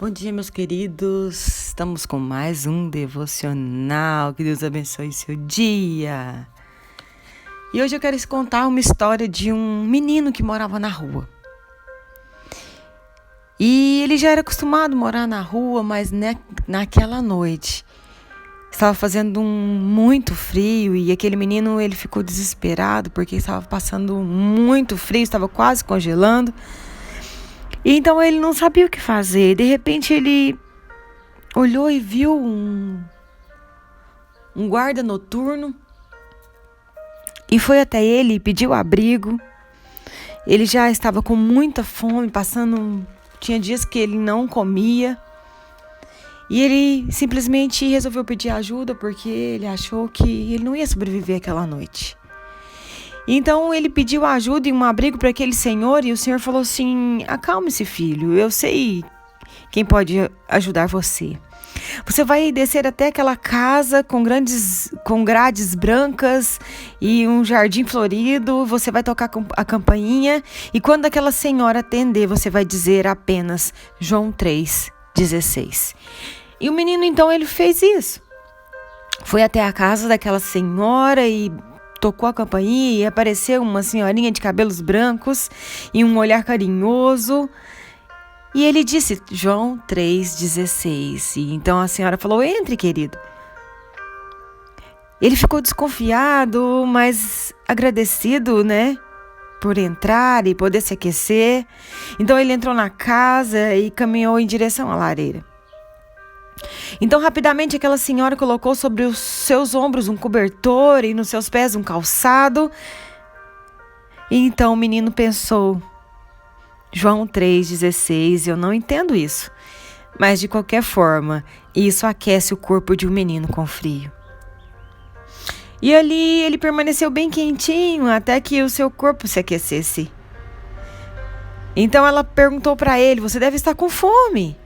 Bom dia, meus queridos. Estamos com mais um devocional. Que Deus abençoe seu dia. E hoje eu quero contar uma história de um menino que morava na rua. E ele já era acostumado a morar na rua, mas naquela noite estava fazendo muito frio e aquele menino ele ficou desesperado porque estava passando muito frio, estava quase congelando. E então ele não sabia o que fazer. De repente ele olhou e viu um guarda noturno e foi até ele e pediu abrigo. Ele já estava com muita fome, tinha dias que ele não comia. E ele simplesmente resolveu pedir ajuda porque ele achou que ele não ia sobreviver aquela noite. Então ele pediu ajuda e um abrigo para aquele senhor e o senhor falou assim: acalme-se, filho, eu sei quem pode ajudar você. Você vai descer até aquela casa com grades brancas e um jardim florido, você vai tocar a campainha e quando aquela senhora atender, você vai dizer apenas João 3,16. E o menino então ele fez isso. Foi até a casa daquela senhora e tocou a campainha e apareceu uma senhorinha de cabelos brancos e um olhar carinhoso. E ele disse João 3,16. E então a senhora falou: entre, querido. Ele ficou desconfiado, mas agradecido, por entrar e poder se aquecer. Então ele entrou na casa e caminhou em direção à lareira. Então, rapidamente, aquela senhora colocou sobre os seus ombros um cobertor e nos seus pés um calçado. E então o menino pensou, João 3,16, eu não entendo isso. Mas, de qualquer forma, isso aquece o corpo de um menino com frio. E ali ele permaneceu bem quentinho até que o seu corpo se aquecesse. Então ela perguntou para ele, você deve estar com fome.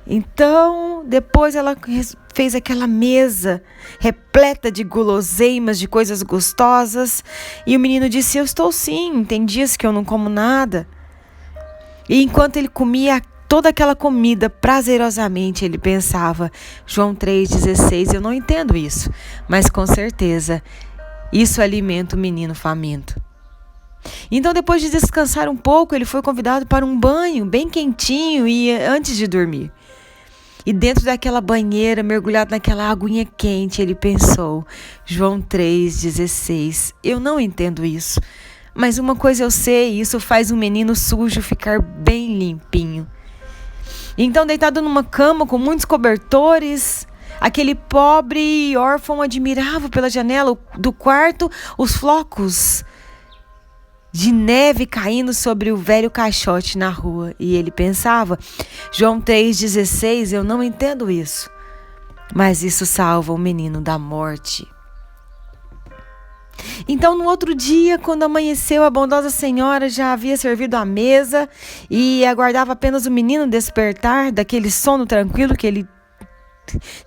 Então, depois ela fez aquela mesa repleta de guloseimas, de coisas gostosas. E o menino disse, eu estou sim, tem dias que eu não como nada. E enquanto ele comia toda aquela comida prazerosamente, ele pensava, João 3,16, eu não entendo isso. Mas com certeza, isso alimenta o menino faminto. Então, depois de descansar um pouco, ele foi convidado para um banho bem quentinho e antes de dormir. E dentro daquela banheira, mergulhado naquela aguinha quente, ele pensou, João 3,16, eu não entendo isso. Mas uma coisa eu sei, isso faz um menino sujo ficar bem limpinho. Então, deitado numa cama com muitos cobertores, aquele pobre órfão admirava pela janela do quarto os flocos de neve caindo sobre o velho caixote na rua. E ele pensava, João 3,16, eu não entendo isso. Mas isso salva o menino da morte. Então, no outro dia, quando amanheceu, a bondosa senhora já havia servido a mesa e aguardava apenas o menino despertar daquele sono tranquilo que ele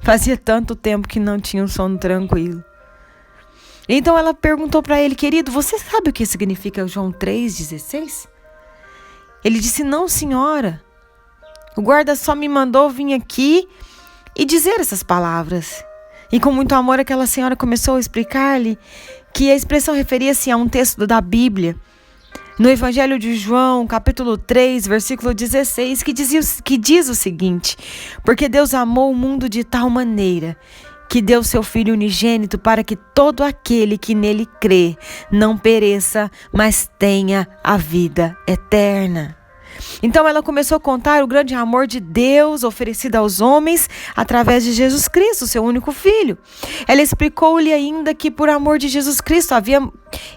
fazia tanto tempo que não tinha um sono tranquilo. Então ela perguntou para ele, querido, você sabe o que significa João 3,16? Ele disse, não, senhora. O guarda só me mandou vir aqui e dizer essas palavras. E com muito amor aquela senhora começou a explicar-lhe que a expressão referia-se a um texto da Bíblia, no Evangelho de João, capítulo 3, versículo 16, que diz o seguinte, porque Deus amou o mundo de tal maneira que deu seu Filho unigênito para que todo aquele que nele crê não pereça, mas tenha a vida eterna. Então ela começou a contar o grande amor de Deus oferecido aos homens através de Jesus Cristo, seu único Filho. Ela explicou-lhe ainda que por amor de Jesus Cristo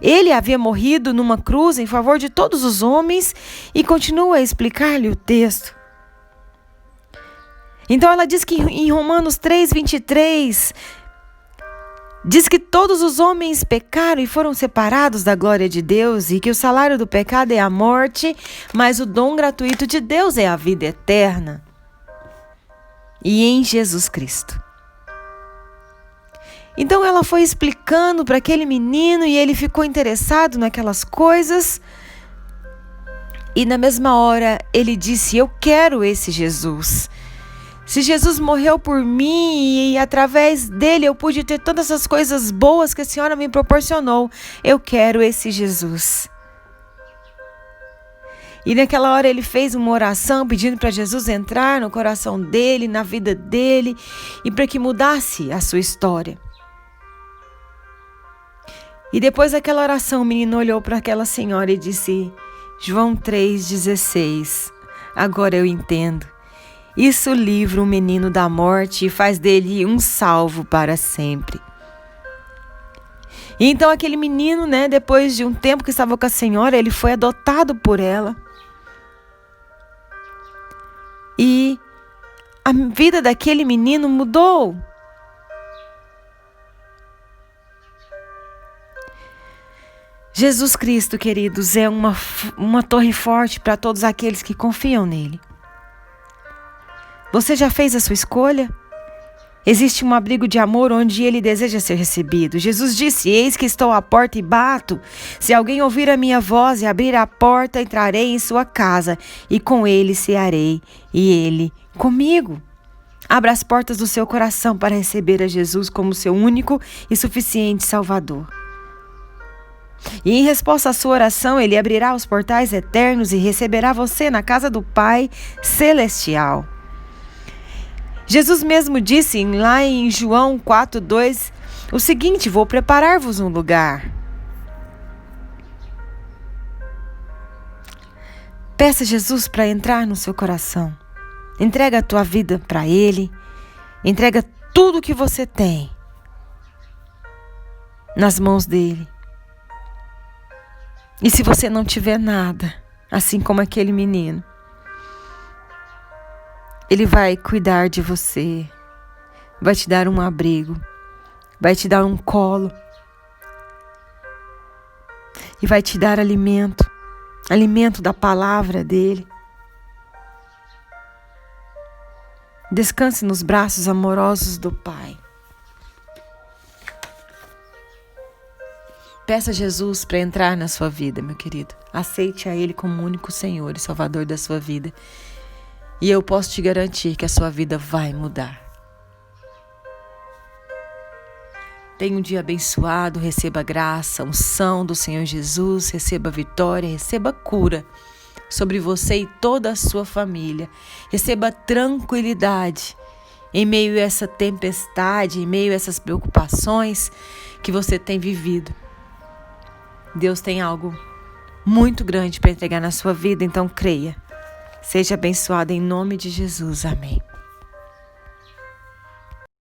ele havia morrido numa cruz em favor de todos os homens e continua a explicar-lhe o texto. Então ela diz que em Romanos 3,23, diz que todos os homens pecaram e foram separados da glória de Deus e que o salário do pecado é a morte, mas o dom gratuito de Deus é a vida eterna. E em Jesus Cristo. Então ela foi explicando para aquele menino e ele ficou interessado naquelas coisas. E na mesma hora ele disse: eu quero esse Jesus. Se Jesus morreu por mim e através dele eu pude ter todas essas coisas boas que a Senhora me proporcionou, eu quero esse Jesus. E naquela hora ele fez uma oração pedindo para Jesus entrar no coração dele, na vida dele, e para que mudasse a sua história. E depois daquela oração, o menino olhou para aquela senhora e disse: João 3,16, agora eu entendo. Isso livra o menino da morte e faz dele um salvo para sempre. E então aquele menino, depois de um tempo que estava com a senhora, ele foi adotado por ela. E a vida daquele menino mudou. Jesus Cristo, queridos, é uma torre forte para todos aqueles que confiam nele. Você já fez a sua escolha? Existe um abrigo de amor onde ele deseja ser recebido. Jesus disse: eis que estou à porta e bato. Se alguém ouvir a minha voz e abrir a porta, entrarei em sua casa e com ele cearei e ele comigo. Abra as portas do seu coração para receber a Jesus como seu único e suficiente Salvador. E em resposta à sua oração, ele abrirá os portais eternos e receberá você na casa do Pai Celestial. Jesus mesmo disse lá em João 4,2 o seguinte: vou preparar-vos um lugar. Peça a Jesus para entrar no seu coração. Entrega a tua vida para Ele. Entrega tudo que você tem nas mãos dele. E se você não tiver nada, assim como aquele menino, Ele vai cuidar de você, vai te dar um abrigo, vai te dar um colo e vai te dar alimento da palavra dele. Descanse nos braços amorosos do Pai. Peça a Jesus para entrar na sua vida, meu querido. Aceite a Ele como único Senhor e Salvador da sua vida. E eu posso te garantir que a sua vida vai mudar. Tenha um dia abençoado, receba graça, unção do Senhor Jesus, receba vitória, receba cura sobre você e toda a sua família. Receba tranquilidade em meio a essa tempestade, em meio a essas preocupações que você tem vivido. Deus tem algo muito grande para entregar na sua vida, então creia. Seja abençoado em nome de Jesus. Amém.